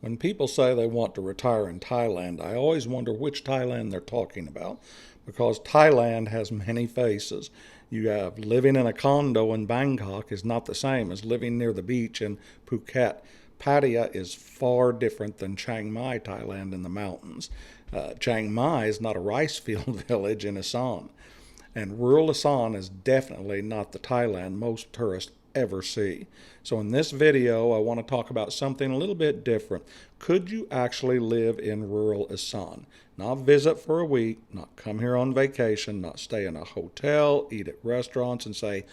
When people say they want to retire in Thailand, I always wonder which Thailand they're talking about because Thailand has many faces. You have living in a condo in Bangkok is not the same as living near the beach in Phuket. Pattaya is far different than Chiang Mai, Thailand, in the mountains. Chiang Mai is not a rice field village in Assam. And rural Isaan is definitely not the Thailand most tourists ever see. So in this video, I want to talk about something a little bit different. Could you actually live in rural Isaan? Not visit for a week, not come here on vacation, not stay in a hotel, eat at restaurants and say,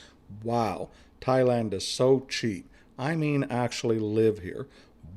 wow, Thailand is so cheap. I mean actually live here,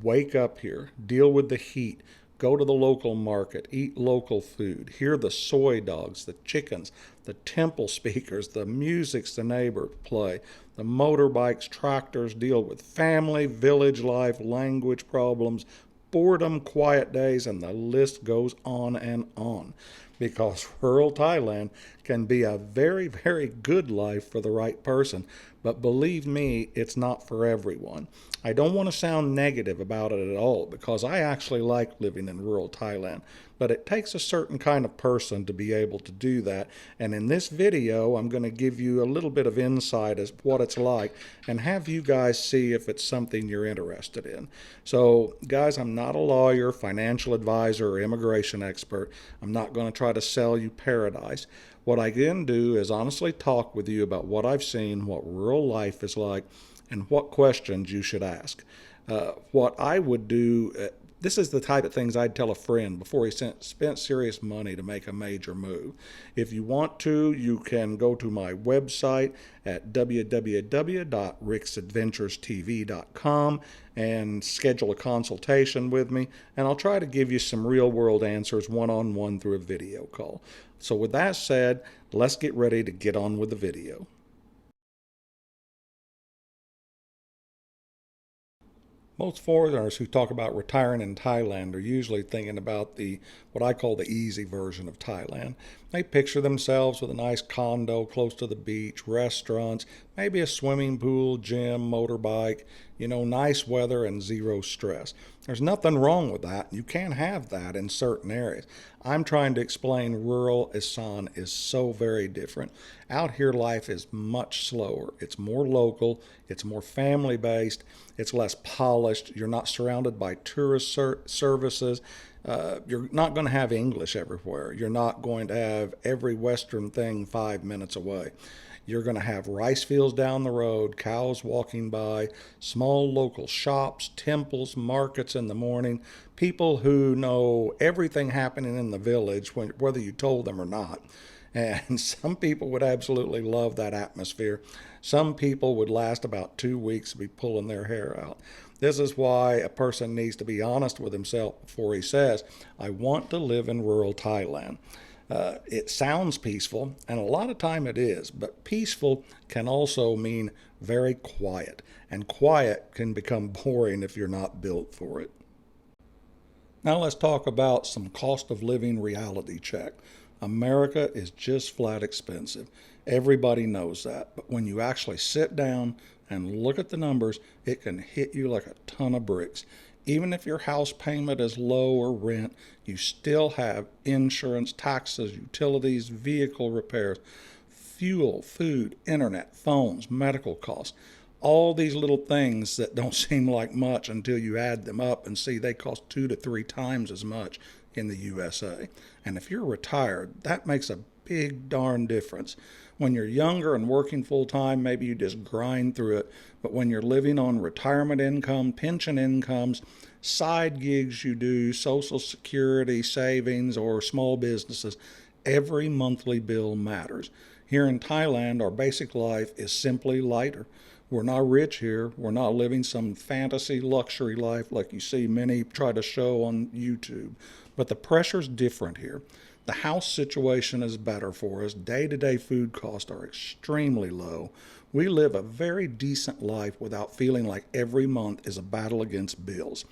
wake up here, deal with the heat, go to the local market, eat local food, hear the soy dogs, the chickens, the temple speakers, the musics the neighbors play, the motorbikes, tractors, deal with family, village life, language problems, boredom, quiet days, and the list goes on and on. Because rural Thailand can be a very, very good life for the right person. But believe me, it's not for everyone. I don't want to sound negative about it at all because I actually like living in rural Thailand. But it takes a certain kind of person to be able to do that. And in this video, I'm going to give you a little bit of insight as what it's like and have you guys see if it's something you're interested in. So, guys, I'm not a lawyer, financial advisor, or immigration expert. I'm not going to try to sell you paradise. What I can do is honestly talk with you about what I've seen, what rural life is like, and what questions you should ask. What I would do, this is the type of things I'd tell a friend before he spent serious money to make a major move. If you want to, you can go to my website at www.ricksadventurestv.com and schedule a consultation with me, and I'll try to give you some real-world answers one-on-one through a video call. So with that said, let's get ready to get on with the video. Most foreigners who talk about retiring in Thailand are usually thinking about what I call the easy version of Thailand. They picture themselves with a nice condo close to the beach, restaurants, maybe a swimming pool, gym, motorbike, nice weather and zero stress. There's nothing wrong with that. You can have that in certain areas. I'm trying to explain rural Isaan is so very different. Out here, life is much slower. It's more local. It's more family-based. It's less polished. You're not surrounded by tourist services. You're not going to have English everywhere. You're not going to have every Western thing 5 minutes away. You're going to have rice fields down the road, cows walking by, small local shops, temples, markets in the morning, people who know everything happening in the village, whether you told them or not. And some people would absolutely love that atmosphere. Some people would last about 2 weeks to be pulling their hair out. This is why a person needs to be honest with himself before he says, I want to live in rural Thailand. It sounds peaceful, and a lot of time it is, but peaceful can also mean very quiet, and quiet can become boring if you're not built for it. Now let's talk about some cost of living reality check. America is just flat expensive. Everybody knows that, but when you actually sit down and look at the numbers, it can hit you like a ton of bricks. Even if your house payment is low or rent, you still have insurance, taxes, utilities, vehicle repairs, fuel, food, internet, phones, medical costs. All these little things that don't seem like much until you add them up and see they cost 2 to 3 times as much in the USA. And if you're retired, that makes a big darn difference. When you're younger and working full time, maybe you just grind through it. But when you're living on retirement income, pension incomes, side gigs you do, Social Security, savings, or small businesses, every monthly bill matters. Here in Thailand, our basic life is simply lighter. We're not rich here. We're not living some fantasy luxury life like you see many try to show on YouTube. But the pressure's different here. The house situation is better for us. Day-to-day food costs are extremely low. We live a very decent life without feeling like every month is a battle against bills.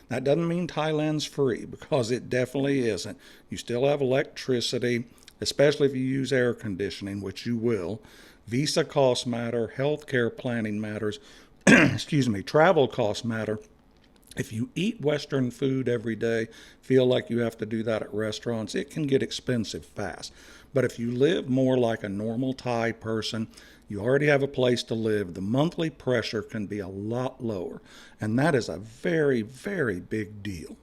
That doesn't mean Thailand's free, because it definitely isn't. You still have electricity, especially if you use air conditioning, which you will. Visa costs matter, healthcare planning matters, excuse me, travel costs matter. If you eat Western food every day, feel like you have to do that at restaurants, it can get expensive fast. But if you live more like a normal Thai person, you already have a place to live, the monthly pressure can be a lot lower. And that is a very, very big deal.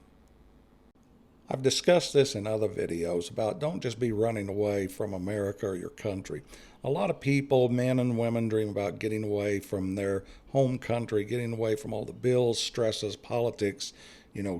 I've discussed this in other videos about don't just be running away from America or your country. A lot of people, men and women, dream about getting away from their home country, getting away from all the bills, stresses, politics,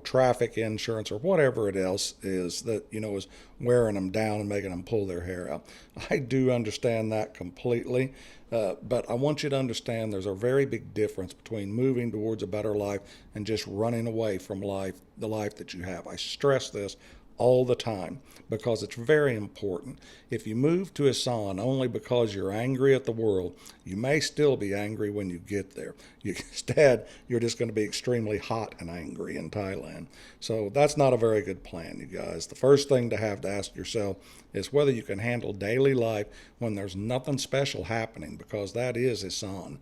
traffic, insurance, or whatever it else is that, is wearing them down and making them pull their hair out. I do understand that completely, but I want you to understand there's a very big difference between moving towards a better life and just running away from the life that you have. I stress this all the time because it's very important. If you move to Isaan only because you're angry at the world, you may still be angry when you get there. Instead, you're just going to be extremely hot and angry in Thailand. So that's not a very good plan, you guys. The first thing to have to ask yourself is whether you can handle daily life when there's nothing special happening, because that is Isaan.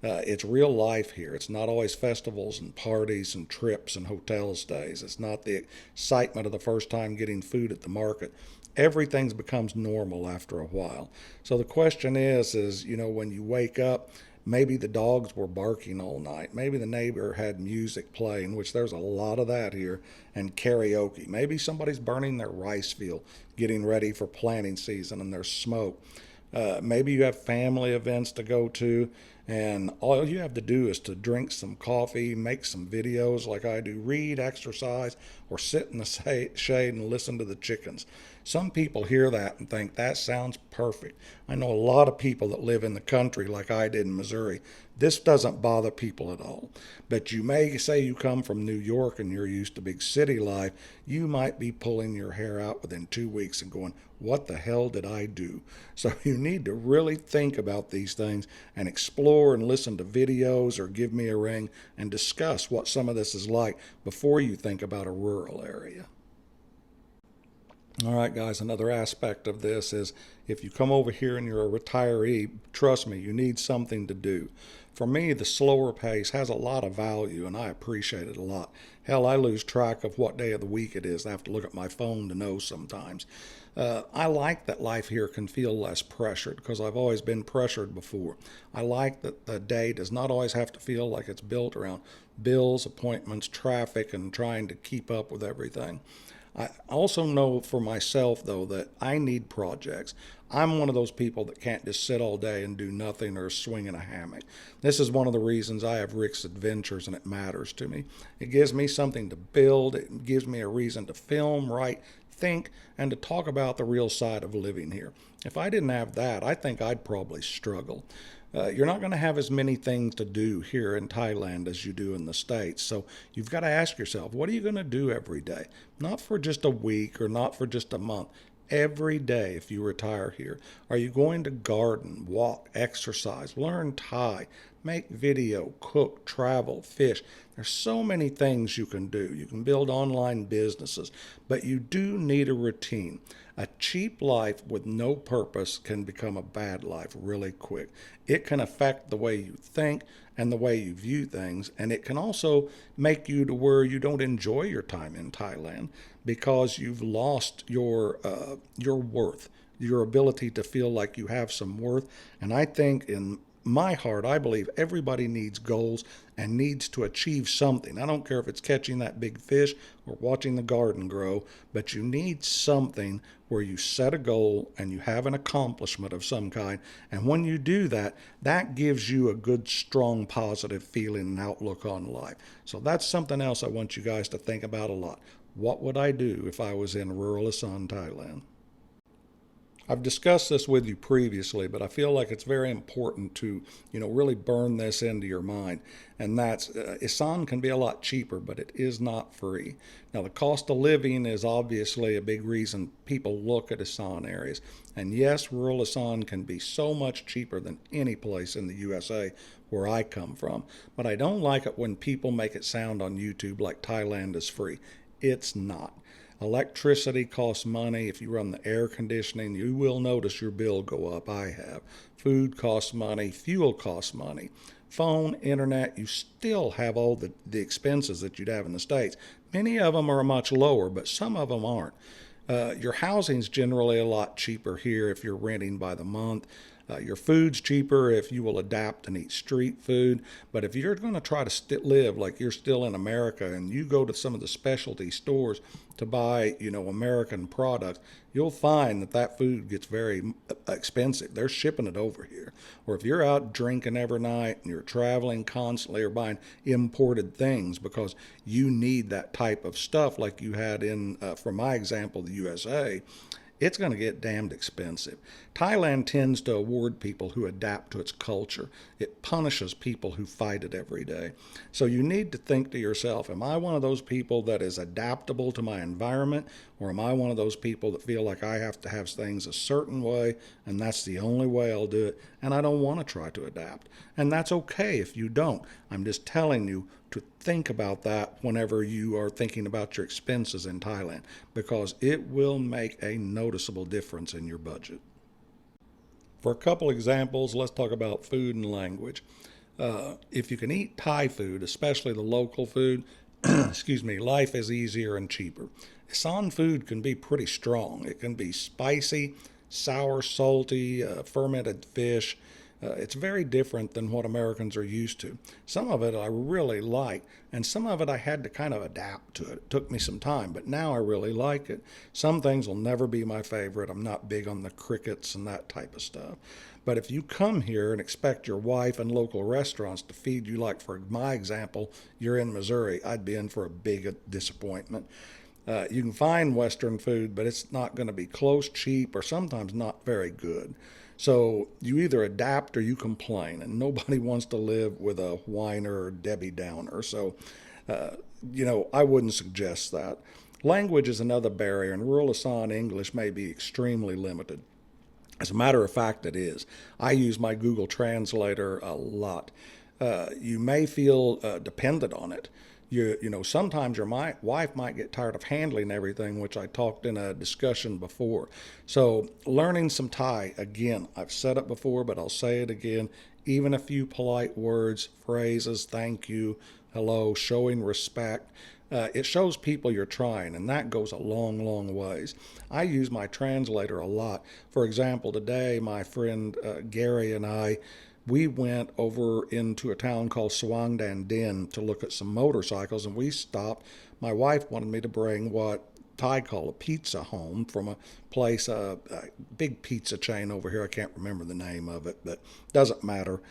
It's real life here. It's not always festivals and parties and trips and hotel stays. It's not the excitement of the first time getting food at the market. Everything becomes normal after a while. So the question is, when you wake up, maybe the dogs were barking all night. Maybe the neighbor had music playing, which there's a lot of that here, and karaoke. Maybe somebody's burning their rice field, getting ready for planting season, and there's smoke. Maybe you have family events to go to, and all you have to do is to drink some coffee, make some videos like I do, read, exercise, or sit in the shade and listen to the chickens. Some people hear that and think that sounds perfect. I know a lot of people that live in the country like I did in Missouri. This doesn't bother people at all. But you may say you come from New York and you're used to big city life. You might be pulling your hair out within 2 weeks and going, what the hell did I do? So you need to really think about these things and explore and listen to videos or give me a ring and discuss what some of this is like before you think about a rural area. All right, guys, another aspect of this is if you come over here and you're a retiree, trust me, you need something to do. For me, the slower pace has a lot of value, and I appreciate it a lot. Hell, I lose track of what day of the week it is. I have to look at my phone to know sometimes. I like that life here can feel less pressured because I've always been pressured before. I like that the day does not always have to feel like it's built around bills, appointments, traffic, and trying to keep up with everything. I also know for myself, though, that I need projects. I'm one of those people that can't just sit all day and do nothing or swing in a hammock. This is one of the reasons I have Rick's Adventures, and it matters to me. It gives me something to build. It gives me a reason to film, write, think, and to talk about the real side of living here. If I didn't have that, I think I'd probably struggle. You're not going to have as many things to do here in Thailand as you do in the States. So you've got to ask yourself, what are you going to do every day? Not for just a week or not for just a month. Every day, if you retire here, are you going to garden, walk, exercise, learn Thai, make video, cook, travel, fish? There's so many things you can do. You can build online businesses, but you do need a routine. A cheap life with no purpose can become a bad life really quick. It can affect the way you think and the way you view things, and it can also make you to where you don't enjoy your time in Thailand because you've lost your worth, your ability to feel like you have some worth. And I think in my heart, I believe everybody needs goals and needs to achieve something. I don't care if it's catching that big fish or watching the garden grow, but you need something where you set a goal and you have an accomplishment of some kind. And when you do that, that gives you a good, strong, positive feeling and outlook on life. So that's something else I want you guys to think about a lot. What would I do if I was in rural Isaan, Thailand? I've discussed this with you previously, but I feel like it's very important to, really burn this into your mind. And that's Isaan can be a lot cheaper, but it is not free. Now, the cost of living is obviously a big reason people look at Isaan areas. And yes, rural Isaan can be so much cheaper than any place in the USA where I come from. But I don't like it when people make it sound on YouTube like Thailand is free. It's not. Electricity costs money. If you run the air conditioning, you will notice your bill go up. I have. Food costs money. Fuel costs money. Phone, internet, you still have all the expenses that you'd have in the States. Many of them are much lower, but some of them aren't. Your housing's generally a lot cheaper here if you're renting by the month. Your food's cheaper if you will adapt and eat street food. But if you're going to try to live like you're still in America and you go to some of the specialty stores to buy, American products, you'll find that food gets very expensive. They're shipping it over here. Or if you're out drinking every night and you're traveling constantly or buying imported things because you need that type of stuff like you had in, for my example, the USA, it's going to get damned expensive. Thailand tends to award people who adapt to its culture. It punishes people who fight it every day. So you need to think to yourself, am I one of those people that is adaptable to my environment, or am I one of those people that feel like I have to have things a certain way and that's the only way I'll do it, and I don't want to try to adapt? And that's okay if you don't. I'm just telling you to think about that whenever you are thinking about your expenses in Thailand, because it will make a noticeable difference in your budget. For a couple examples, let's talk about food and language. If you can eat Thai food, especially the local food, excuse me, life is easier and cheaper. Isaan food can be pretty strong. It can be spicy, sour, salty, fermented fish. It's very different than what Americans are used to. Some of it I really like, and some of it I had to kind of adapt to it. It took me some time, but now I really like it. Some things will never be my favorite. I'm not big on the crickets and that type of stuff. But if you come here and expect your wife and local restaurants to feed you, like for my example, you're in Missouri, I'd be in for a big disappointment. You can find Western food, but it's not going to be close, cheap, or sometimes not very good. So you either adapt or you complain, and nobody wants to live with a whiner or Debbie Downer. So, I wouldn't suggest that. Language is another barrier, and rural Isaan English may be extremely limited. As a matter of fact, it is. I use my Google Translator a lot. You may feel dependent on it. Sometimes your wife might get tired of handling everything, which I talked in a discussion before. So learning some Thai, again, I've said it before, but I'll say it again. Even a few polite words, phrases, thank you, hello, showing respect. It shows people you're trying, and that goes a long, long ways. I use my translator a lot. For example, today my friend Gary and we went over into a town called Suangdan Din to look at some motorcycles, and we stopped. My wife wanted me to bring what Thai call a pizza home from a place, a big pizza chain over here. I can't remember the name of it, but doesn't matter.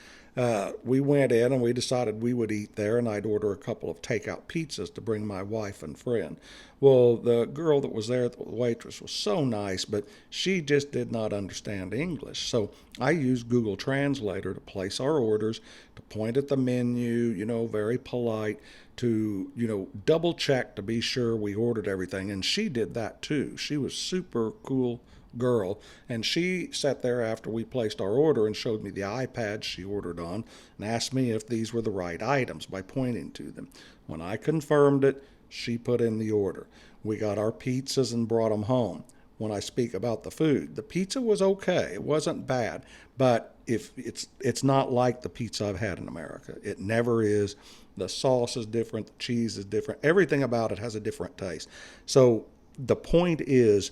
We went in and we decided we would eat there, and I'd order a couple of takeout pizzas to bring my wife and friend. Well, the girl that was there, the waitress, was so nice, but she just did not understand English. So I used Google Translator to place our orders, to point at the menu, very polite, to, double check to be sure we ordered everything. And she did that too. She was super cool girl, and she sat there after we placed our order and showed me the iPad she ordered on and asked me if these were the right items by pointing to them. When I confirmed it, she put in the order. We got our pizzas and brought them home. When I speak about the food, the pizza was okay. It wasn't bad, but if it's not like the pizza I've had in America. It never is. The sauce is different, the cheese is different. Everything about it has a different taste. So the point is,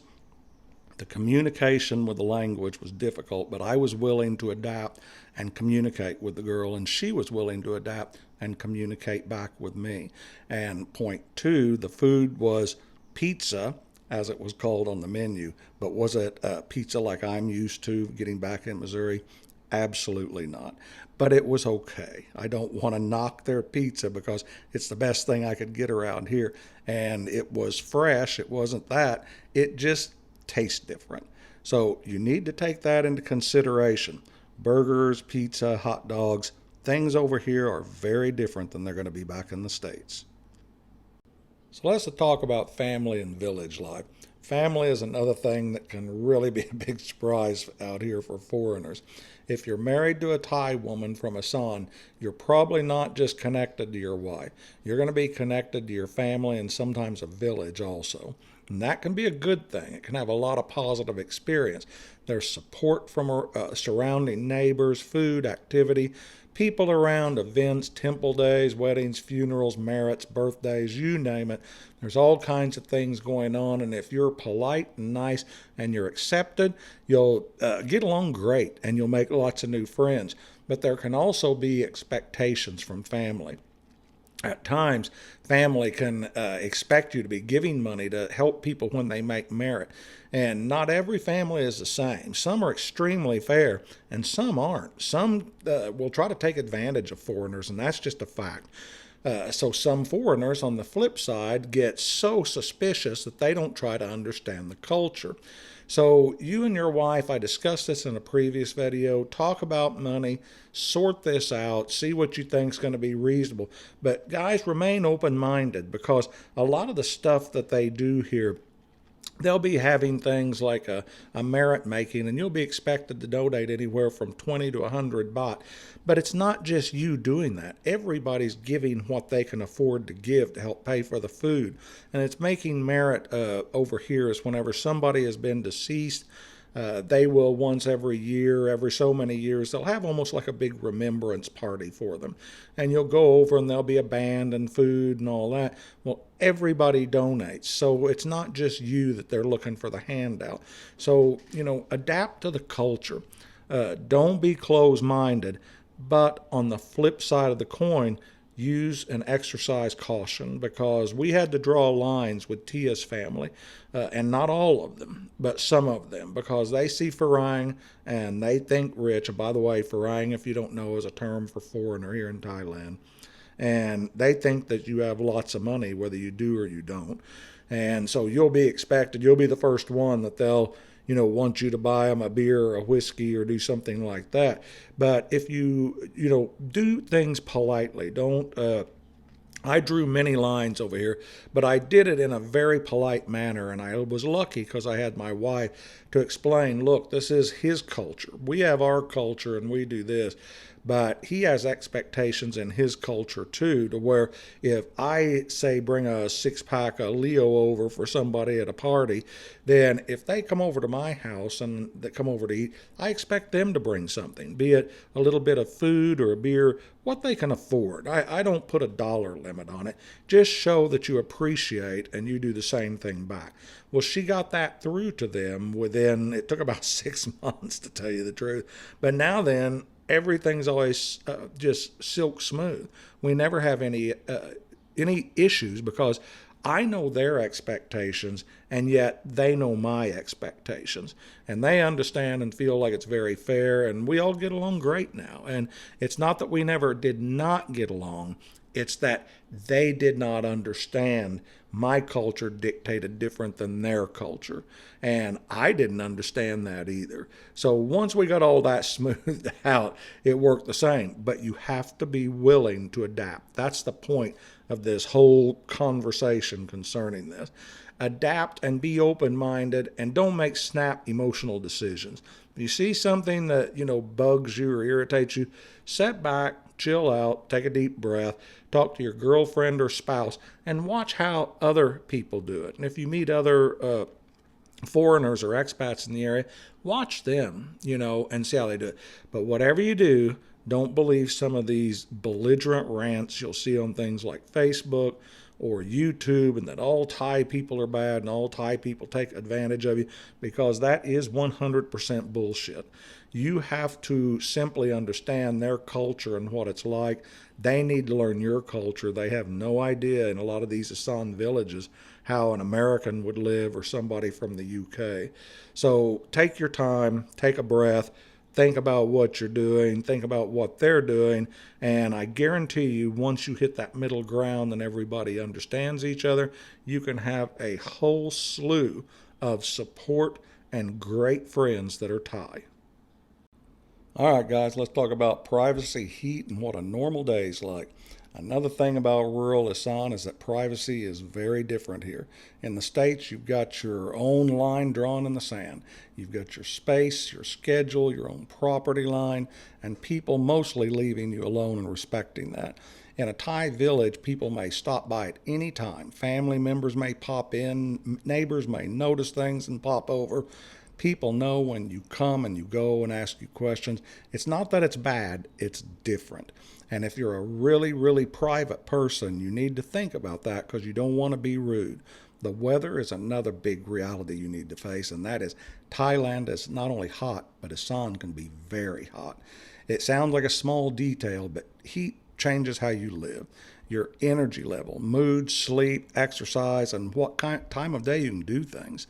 the communication with the language was difficult, but I was willing to adapt and communicate with the girl, and she was willing to adapt and communicate back with me. And point two, the food was pizza, as it was called on the menu, but was it pizza like I'm used to getting back in Missouri? Absolutely not. But it was okay. I don't want to knock their pizza because it's the best thing I could get around here. And it was fresh. It wasn't that. It just tastes different. So you need to take that into consideration. Burgers, pizza, hot dogs, things over here are very different than they're going to be back in the States. So let's talk about family and village life. Family is another thing that can really be a big surprise out here for foreigners. If you're married to a Thai woman from Isaan, you're probably not just connected to your wife. You're going to be connected to your family and sometimes a village also. And that can be a good thing. It can have a lot of positive experience. There's support from surrounding neighbors, food, activity, people around, events, temple days, weddings, funerals, merits, birthdays, you name it. There's all kinds of things going on. And if you're polite and nice and you're accepted, you'll get along great and you'll make lots of new friends. But there can also be expectations from family. At times, family can expect you to be giving money to help people when they make merit. And not every family is the same. Some are extremely fair, and some aren't. Some will try to take advantage of foreigners, and that's just a fact. So some foreigners, on the flip side, get so suspicious that they don't try to understand the culture. So you and your wife, I discussed this in a previous video, talk about money, sort this out, see what you think is going to be reasonable. But guys, remain open-minded, because a lot of the stuff that they do here, they'll be having things like a merit making, and you'll be expected to donate anywhere from 20 to 100 baht. But it's not just you doing that. Everybody's giving what they can afford to give to help pay for the food. And it's making merit over here is whenever somebody has been deceased, they will once every year, every so many years, they'll have almost like a big remembrance party for them. And you'll go over and there'll be a band and food and all that. Well, everybody donates. So it's not just you that they're looking for the handout. So, adapt to the culture. Don't be closed-minded. But on the flip side of the coin, use and exercise caution, because we had to draw lines with Tia's family, and not all of them, but some of them, because they see Farang and they think rich. And by the way, Farang, if you don't know, is a term for foreigner here in Thailand. And they think that you have lots of money, whether you do or you don't. And so you'll be expected, you'll be the first one that they'll want you to buy them a beer or a whiskey or do something like that. But if you do things politely, don't, I drew many lines over here, but I did it in a very polite manner, and I was lucky because I had my wife to explain, look, this is his culture. We have our culture and we do this. But he has expectations in his culture too, to where if I say bring a 6-pack of Leo over for somebody at a party, then if they come over to my house and they come over to eat, I expect them to bring something, be it a little bit of food or a beer, what they can afford. I don't put a dollar limit on it. Just show that you appreciate and you do the same thing back. Well, she got that through to them within, it took about 6 months to tell you the truth. But now then, everything's always just silk smooth. We never have any issues, because I know their expectations, and yet they know my expectations. And they understand and feel like it's very fair, and we all get along great now. And it's not that we never did not get along. It's that they did not understand my culture dictated different than their culture. And I didn't understand that either. So once we got all that smoothed out, it worked the same. But you have to be willing to adapt. That's the point of this whole conversation concerning this. Adapt and be open-minded, and don't make snap emotional decisions. If you see something that, bugs you or irritates you, sit back, chill out, take a deep breath, talk to your girlfriend or spouse, and watch how other people do it. And if you meet other foreigners or expats in the area, watch them, and see how they do it. But whatever you do, don't believe some of these belligerent rants you'll see on things like Facebook or YouTube, and that all Thai people are bad and all Thai people take advantage of you, because that is 100% bullshit. You have to simply understand their culture and what it's like. They need to learn your culture. They have no idea in a lot of these Isaan villages how an American would live, or somebody from the UK. So take your time, take a breath, think about what you're doing, think about what they're doing, and I guarantee you, once you hit that middle ground and everybody understands each other, you can have a whole slew of support and great friends that are Thai. All right, guys, let's talk about privacy, heat, and what a normal day is like. Another thing about rural Isaan is that privacy is very different here. In the States, you've got your own line drawn in the sand. You've got your space, your schedule, your own property line, and people mostly leaving you alone and respecting that. In a Thai village, people may stop by at any time. Family members may pop in, neighbors may notice things and pop over. People know when you come and you go and ask you questions. It's not that it's bad, it's different. And if you're a really, really private person, you need to think about that because you don't want to be rude. The weather is another big reality you need to face, and that is Thailand is not only hot, but Isaan can be very hot. It sounds like a small detail, but heat changes how you live. Your energy level, mood, sleep, exercise, and what time of day you can do things.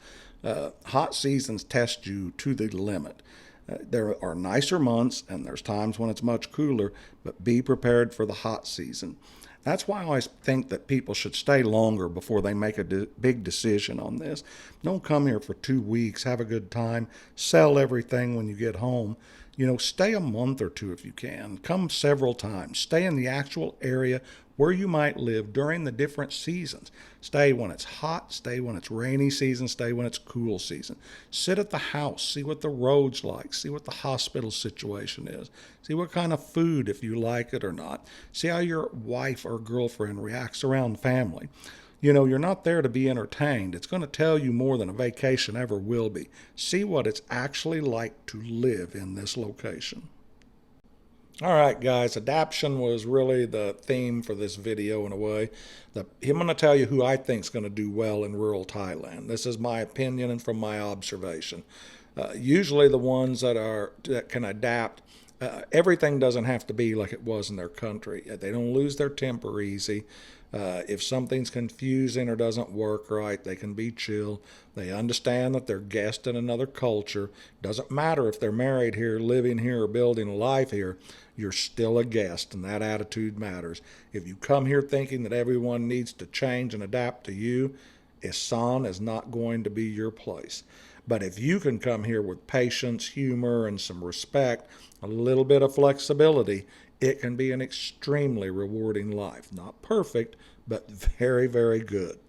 Hot seasons test you to the limit. There are nicer months and there's times when it's much cooler, but be prepared for the hot season. That's why I always think that people should stay longer before they make a big decision on this. Don't come here for 2 weeks, have a good time, sell everything when you get home. Stay a month or two if you can. Come several times. Stay in the actual area where you might live during the different seasons. Stay when it's hot, stay when it's rainy season, stay when it's cool season. Sit at the house, see what the road's like, see what the hospital situation is, see what kind of food, if you like it or not. See how your wife or girlfriend reacts around family. You're not there to be entertained. It's going to tell you more than a vacation ever will be. See what it's actually like to live in this location. All right, guys, adaptation was really the theme for this video in a way. I'm going to tell you who I think is going to do well in rural Thailand. This is my opinion and from my observation. Usually the ones that can adapt, everything doesn't have to be like it was in their country. They don't lose their temper easy. If something's confusing or doesn't work right, they can be chill. They understand that they're guests in another culture. Doesn't matter if they're married here, living here, or building a life here. You're still a guest, and that attitude matters. If you come here thinking that everyone needs to change and adapt to you, Isaan is not going to be your place. But if you can come here with patience, humor, and some respect, a little bit of flexibility, it can be an extremely rewarding life. Not perfect, but very, very good.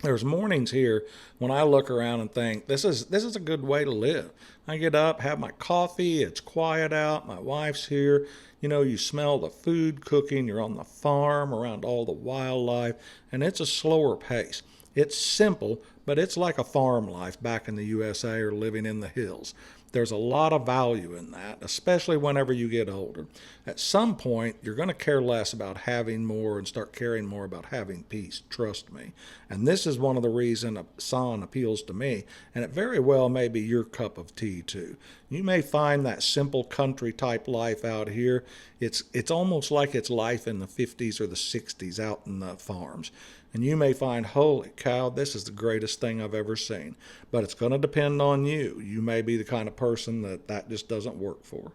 There's mornings here when I look around and think, this is a good way to live. I get up, have my coffee, it's quiet out, my wife's here. You smell the food cooking, you're on the farm around all the wildlife, and it's a slower pace. It's simple, but it's like a farm life back in the USA or living in the hills. There's a lot of value in that, especially whenever you get older. At some point, you're going to care less about having more and start caring more about having peace, trust me. And this is one of the reasons Isaan appeals to me, and it very well may be your cup of tea too. You may find that simple country type life out here. It's almost like it's life in the 50s or the 60s out in the farms. And you may find, holy cow, this is the greatest thing I've ever seen. But it's going to depend on you. You may be the kind of person that just doesn't work for.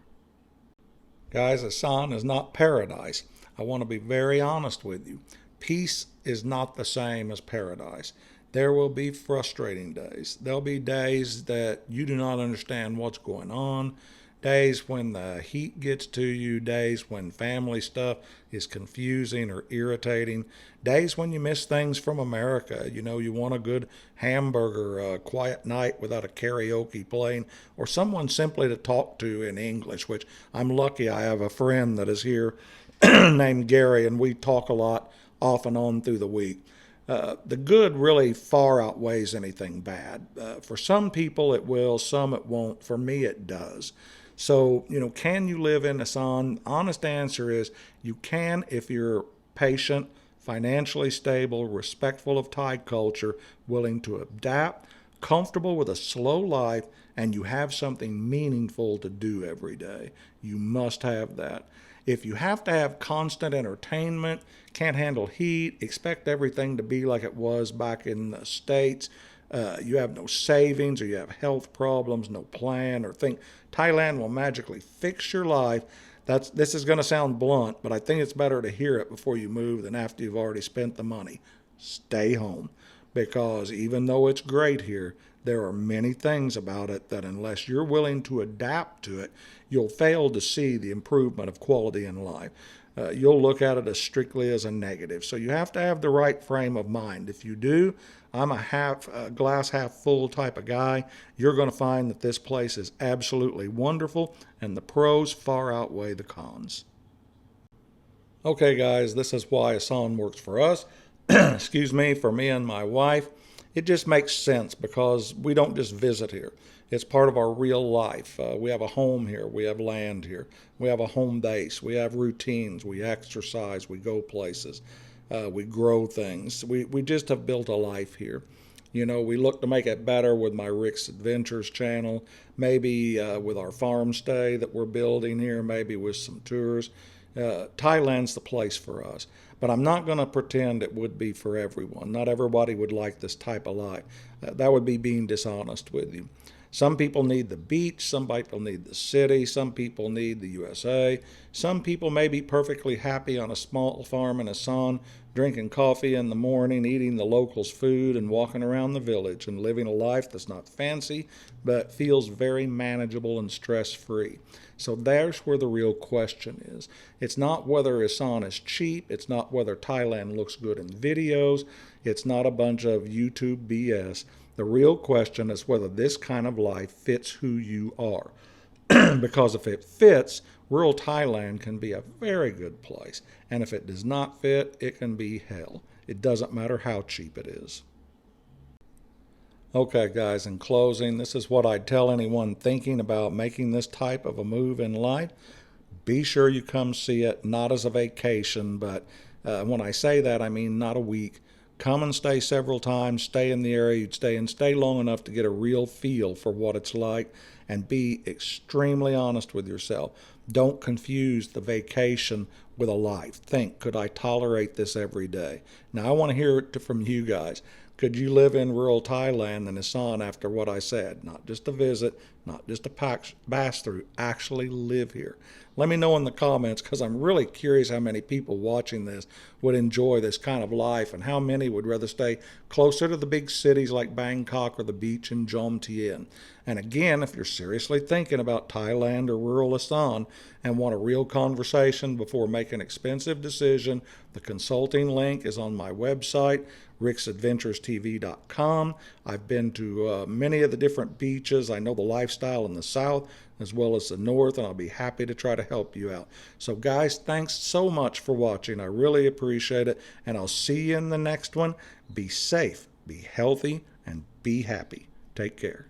Guys, Isaan is not paradise. I want to be very honest with you. Peace is not the same as paradise. There will be frustrating days. There'll be days that you do not understand what's going on. Days when the heat gets to you, days when family stuff is confusing or irritating, days when you miss things from America. You want a good hamburger, a quiet night without a karaoke playing, or someone simply to talk to in English, which I'm lucky I have a friend that is here named Gary, and we talk a lot off and on through the week. The good really far outweighs anything bad. For some people it will, some it won't. For me it does. So, can you live in Isaan? Honest answer is you can if you're patient, financially stable, respectful of Thai culture, willing to adapt, comfortable with a slow life, and you have something meaningful to do every day. You must have that. If you have to have constant entertainment, can't handle heat, expect everything to be like it was back in the States, you have no savings or you have health problems, no plan, or think Thailand will magically fix your life, this is going to sound blunt, but I think it's better to hear it before you move than after you've already spent the money. Stay home. Because even though it's great here, there are many things about it that unless you're willing to adapt to it, you'll fail to see the improvement of quality in life. you'll look at it as strictly as a negative. So you have to have the right frame of mind. If you do, I'm a glass half full type of guy. You're going to find that this place is absolutely wonderful, and the pros far outweigh the cons. Okay, guys, this is why Isaan works for us. Excuse me, for me and my wife. It just makes sense because we don't just visit here. It's part of our real life. We have a home here. We have land here. We have a home base. We have routines. We exercise. We go places. We grow things. We just have built a life here. You know, we look to make it better with my Rick's Adventures channel, maybe with our farm stay that we're building here, maybe with some tours. Thailand's the place for us. But I'm not going to pretend it would be for everyone. Not everybody would like this type of life. That would be being dishonest with you. Some people need the beach, some people need the city, some people need the USA. Some people may be perfectly happy on a small farm in Isaan, drinking coffee in the morning, eating the locals' food, and walking around the village and living a life that's not fancy, but feels very manageable and stress-free. So there's where the real question is. It's not whether Isaan is cheap. It's not whether Thailand looks good in videos. It's not a bunch of YouTube BS. The real question is whether this kind of life fits who you are. Because if it fits, rural Thailand can be a very good place. And if it does not fit, it can be hell. It doesn't matter how cheap it is. Okay, guys, in closing, this is what I'd tell anyone thinking about making this type of a move in life. Be sure you come see it, not as a vacation, but when I say that, I mean not a week. Come and stay several times, stay in the area you'd stay in, stay long enough to get a real feel for what it's like, and be extremely honest with yourself. Don't confuse the vacation with a life. Think, could I tolerate this every day? Now, I want to hear it from you guys. Could you live in rural Thailand and Isaan after what I said? Not just a visit, not just a pass through, actually live here. Let me know in the comments, because I'm really curious how many people watching this would enjoy this kind of life and how many would rather stay closer to the big cities like Bangkok or the beach in Jom Tien. And again, if you're seriously thinking about Thailand or rural Isaan and want a real conversation before making an expensive decision, the consulting link is on my website, ricksadventurestv.com. I've been to many of the different beaches. I know the lifestyle in the south as well as the north, and I'll be happy to try to help you out. So guys, thanks so much for watching. I really appreciate it, and I'll see you in the next one. Be safe, be healthy, and be happy. Take care.